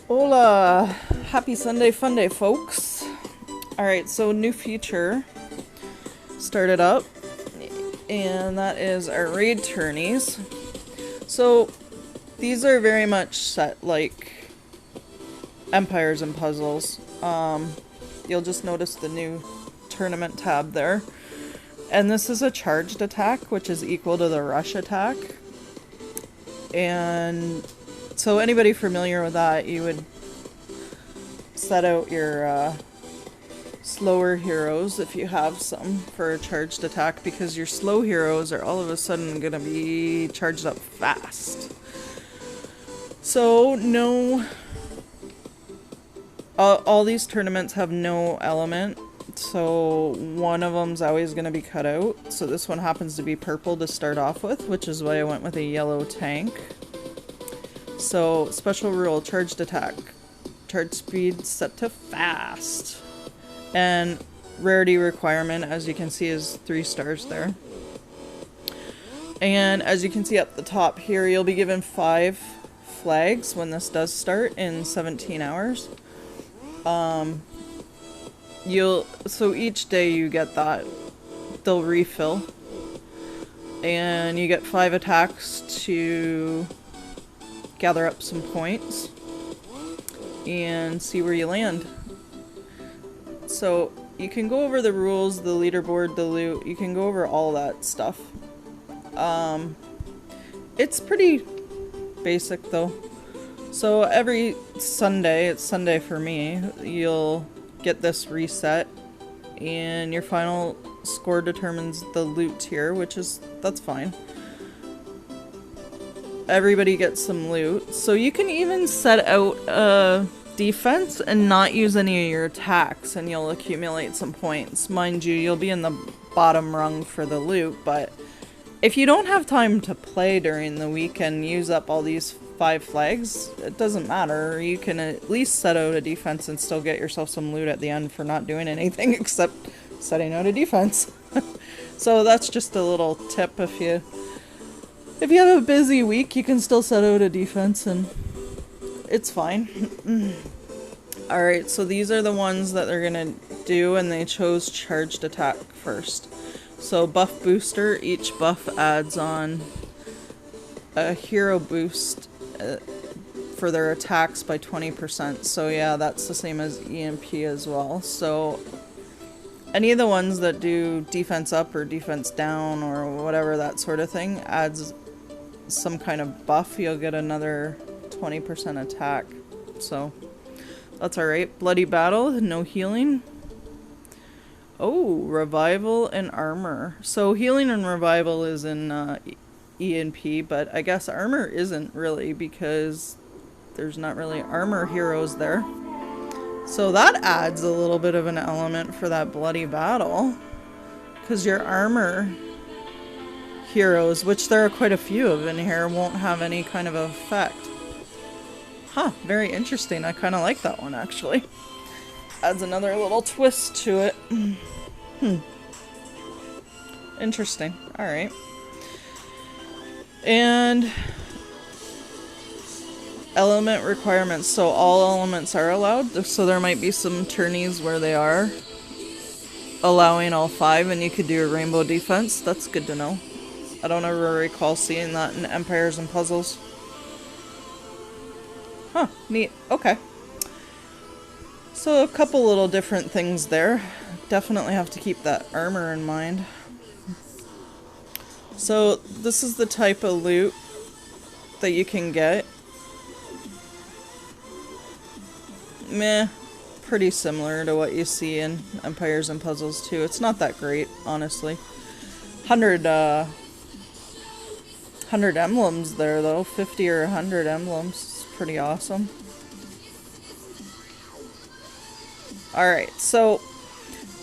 Hola! Happy Sunday Fun Day, folks. Alright, so new feature started up, and that is our raid tourneys. So, these are very much set like empires and puzzles. You'll just notice the new tournament tab there. And this is a charged attack, which is equal to the rush attack. And so anybody familiar with that, you would set out your slower heroes, if you have some, for a charged attack, because your slow heroes are all of a sudden going to be charged up fast. So, no... all these tournaments have no element, so one of them's always going to be cut out. So this one happens to be purple to start off with, which is why I went with a yellow tank. So, special rule, charged attack. Charge speed set to fast. And rarity requirement, as you can see, is 3 stars there. And as you can see up the top here, you'll be given 5 flags when this does start in 17 hours. So each day you get that. They'll refill. And you get 5 attacks to gather up some points and see where you land. So you can go over the rules, the leaderboard, the loot, you can go over all that stuff. It's pretty basic though. So every Sunday, it's Sunday for me, you'll get this reset and your final score determines the loot tier, that's fine. Everybody gets some loot. So you can even set out a defense and not use any of your attacks and you'll accumulate some points. Mind you, you'll be in the bottom rung for the loot, but if you don't have time to play during the week and use up all these 5 flags, it doesn't matter. You can at least set out a defense and still get yourself some loot at the end for not doing anything except setting out a defense. So that's just a little tip. If you have a busy week, you can still set out a defense and it's fine. Alright, so these are the ones that they're gonna do, and they chose charged attack first. So buff booster, each buff adds on a hero boost for their attacks by 20%. So yeah, that's the same as EMP as well. So any of the ones that do defense up or defense down or whatever, that sort of thing, adds some kind of buff. You'll get another 20% attack. So that's alright. Bloody battle, no healing. Oh, revival and armor. So healing and revival is in ENP, but I guess armor isn't really because there's not really armor heroes there. So that adds a little bit of an element for that bloody battle, because your armor heroes, which there are quite a few of in here, won't have any kind of effect. Huh, very interesting. I kind of like that one, actually. Adds another little twist to it. Interesting. Alright. And element requirements. So all elements are allowed. So there might be some tourneys where they are allowing all 5 and you could do a rainbow defense. That's good to know. I don't ever recall seeing that in Empires and Puzzles. Huh, neat. Okay. So a couple little different things there. Definitely have to keep that armor in mind. So this is the type of loot that you can get. Meh. Pretty similar to what you see in Empires and Puzzles too. It's not that great, honestly. 100 emblems there though. 50 or 100 emblems. It's pretty awesome. Alright, so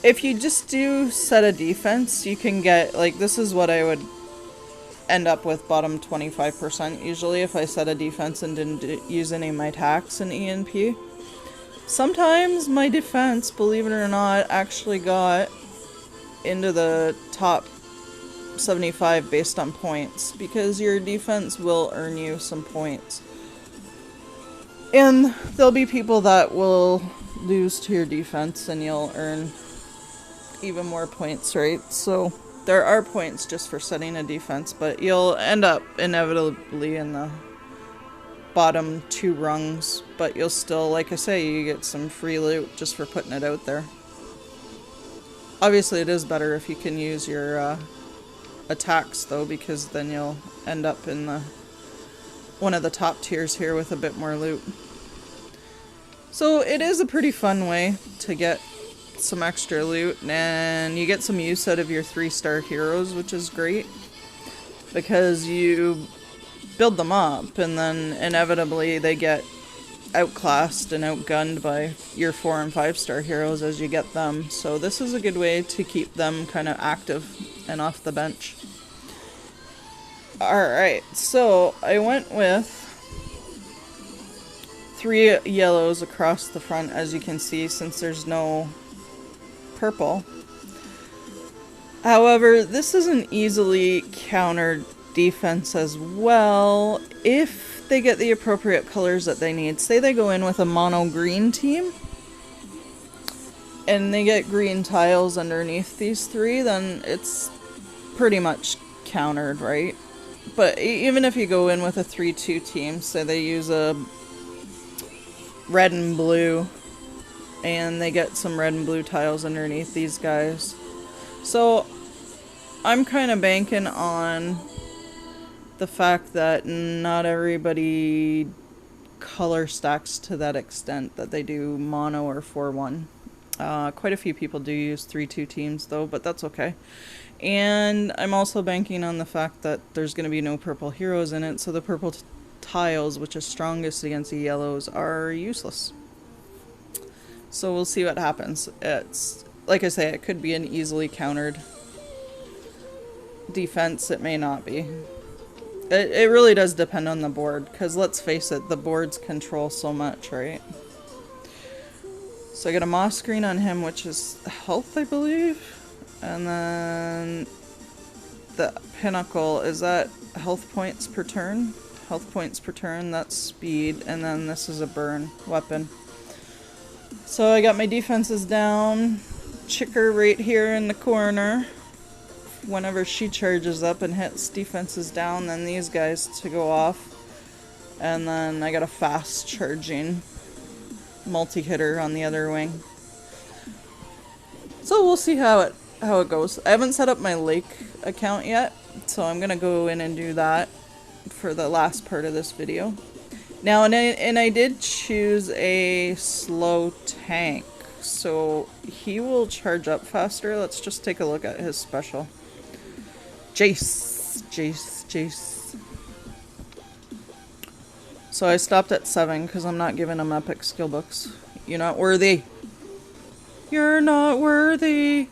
if you just do set a defense, you can get, like, this is what I would end up with, bottom 25% usually if I set a defense and didn't use any of my attacks in ENP. Sometimes my defense, believe it or not, actually got into the top 75 based on points, because your defense will earn you some points. And there'll be people that will lose to your defense and you'll earn even more points, right? So there are points just for setting a defense, but you'll end up inevitably in the bottom 2 rungs, but you'll still, like I say, you get some free loot just for putting it out there. Obviously it is better if you can use your attacks though, because then you'll end up in the one of the top tiers here with a bit more loot. So it is a pretty fun way to get some extra loot, and you get some use out of your 3-star heroes, which is great because you build them up and then inevitably they get outclassed and outgunned by your 4 and 5-star heroes as you get them. So this is a good way to keep them kind of active and off the bench. Alright, so I went with 3 yellows across the front, as you can see, since there's no purple. However, this is an easily countered defense as well if they get the appropriate colors that they need. Say they go in with a mono green team and they get green tiles underneath these 3, then it's pretty much countered, right? But even if you go in with a 3-2 team, say they use a red and blue and they get some red and blue tiles underneath these guys. So I'm kind of banking on the fact that not everybody color stacks to that extent that they do mono or 4-1. Quite a few people do use 3-2 teams though, but that's okay. And I'm also banking on the fact that there's going to be no purple heroes in it, so the purple tiles, which is strongest against the yellows, are useless. So we'll see what happens. It's, like I say, it could be an easily countered defense. It may not be. It really does depend on the board, because let's face it, the boards control so much, right? So I got a moss screen on him, which is health, I believe. And then the pinnacle, is that health points per turn? Health points per turn, that's speed. And then this is a burn weapon. So I got my defenses down. Chicker right here in the corner. Whenever she charges up and hits defenses down, then these guys to go off. And then I got a fast charging multi-hitter on the other wing. So we'll see how it goes. I haven't set up my lake account yet, so I'm gonna go in and do that for the last part of this video. Now, and I did choose a slow tank, so he will charge up faster. Let's just take a look at his special. Jace. So I stopped at 7 because I'm not giving him epic skill books. You're not worthy. You're not worthy.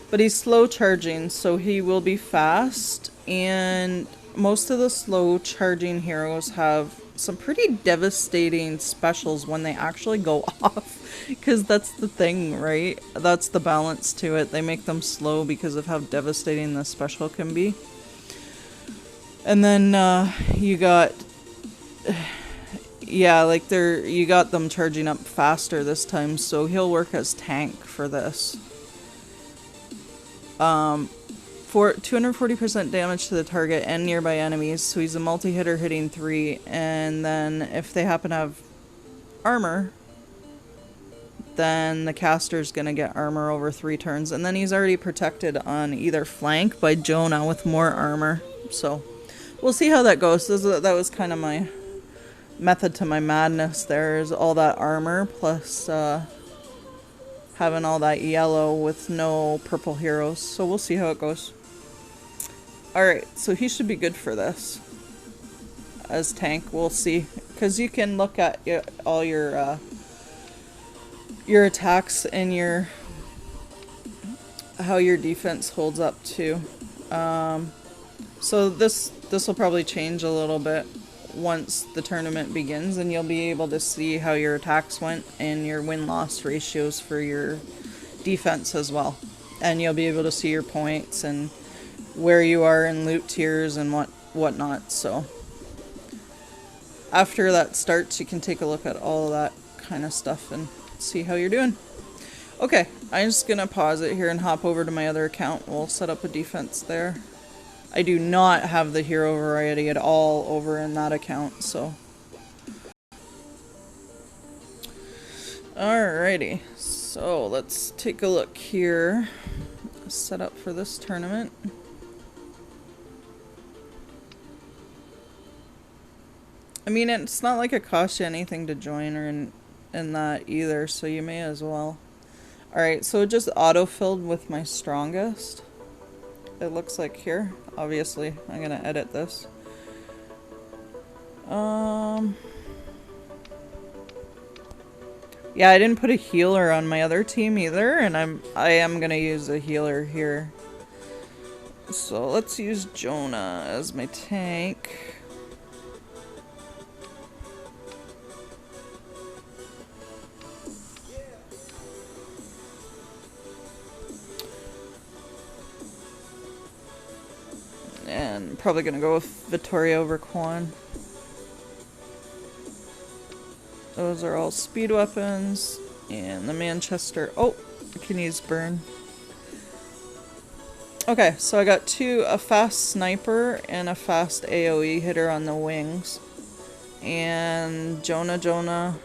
But he's slow charging, so he will be fast. And most of the slow charging heroes have some pretty devastating specials when they actually go off. Because that's the thing, right? That's the balance to it. They make them slow because of how devastating the special can be. And then you got... yeah, like you got them charging up faster this time, so he'll work as tank for this. For 240% damage to the target and nearby enemies, so he's a multi-hitter hitting 3, and then if they happen to have armor, then the caster's gonna get armor over 3 turns, and then he's already protected on either flank by Jonah with more armor. So we'll see how that goes. That was kind of my method to my madness. There's all that armor plus having all that yellow with no purple heroes. So we'll see how it goes. Alright, so he should be good for this as tank. We'll see, because you can look at all your attacks and how your defense holds up too. So this will probably change a little bit once the tournament begins, and you'll be able to see how your attacks went and your win-loss ratios for your defense as well. And you'll be able to see your points and where you are in loot tiers and whatnot. So after that starts, you can take a look at all of that kind of stuff and see how you're doing. Okay, I'm just gonna pause it here and hop over to my other account. We'll set up a defense there. I do not have the hero variety at all over in that account, so. Alrighty, so let's take a look here. Set up for this tournament. I mean, it's not like it costs you anything to join or in that either, so you may as well. Alright, so it just auto-filled with my strongest. It looks like here. Obviously, I'm gonna edit this. Yeah, I didn't put a healer on my other team either, and I am gonna use a healer here. So let's use Jonah as my tank. And probably gonna go with Vittoria over Quan. Those are all speed weapons. And the Manchester. Oh, I can use burn. Okay, so I got a fast sniper and a fast AoE hitter on the wings. And Jonah,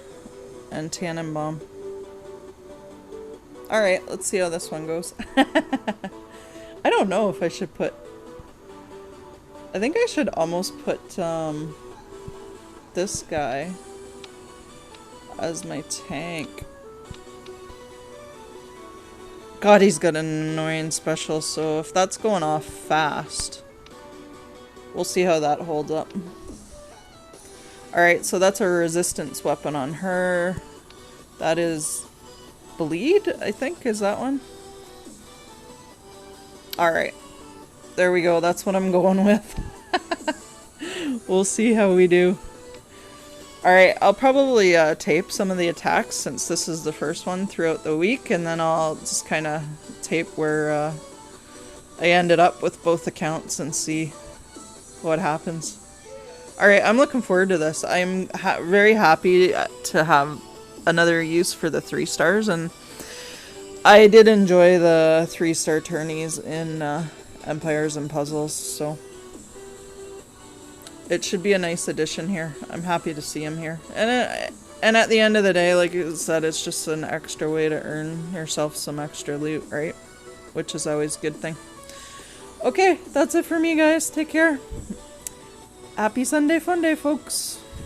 and Tannenbaum. Alright, let's see how this one goes. I don't know if I should put... I think I should almost put this guy as my tank. God, he's got an annoying special, so if that's going off fast, we'll see how that holds up. Alright, so that's a resistance weapon on her. That is bleed, I think, is that one? Alright. There we go, that's what I'm going with. We'll see how we do. Alright, I'll probably tape some of the attacks since this is the first one throughout the week, and then I'll just kind of tape where I ended up with both accounts and see what happens. Alright, I'm looking forward to this. I'm very happy to have another use for the 3 stars, and I did enjoy the 3-star tourneys in Empires and Puzzles, so it should be a nice addition here. I'm happy to see him here. And at the end of the day, like I said, it's just an extra way to earn yourself some extra loot, right? Which is always a good thing. Okay, that's it for me, guys. Take care. Happy Sunday Fun Day, folks.